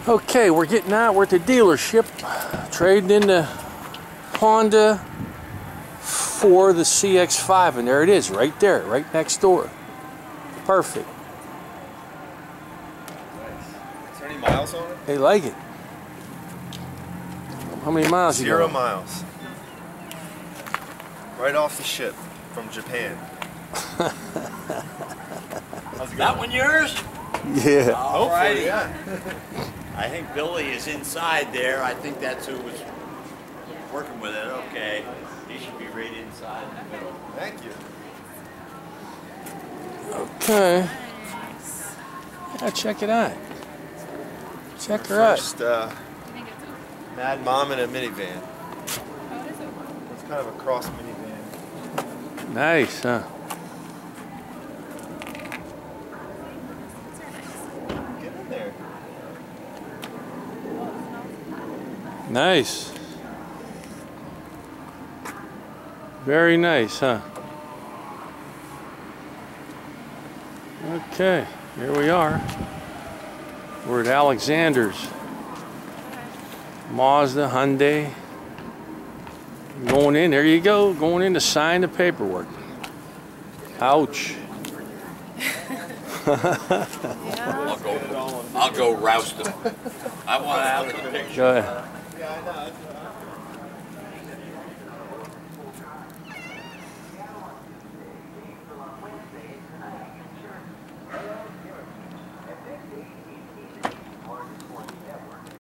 Okay, we're getting out. We're at the dealership, trading in the Honda for the CX5, and there it is, right there, right next door. Perfect. Nice. Is there any miles on it? They like it. How many miles you got? 0 miles. Right off the ship from Japan. How's it going? That one yours? Yeah. All right. Yeah. I think Billy is inside there. I think that's who was working with it. Okay. He should be right inside in the middle. Thank you. Okay. Yeah, check it out. Check her out. First, Mad Mom in a minivan. It's kind of a cross minivan. Nice, huh? Get in there. Nice. Very nice, huh? Okay, here we are. We're at Alexander's. Mazda, Hyundai. Going in, there you go. Going in to sign the paperwork. Ouch. I'll go roust him. I want out of the picture. Go ahead. Yeah, I know.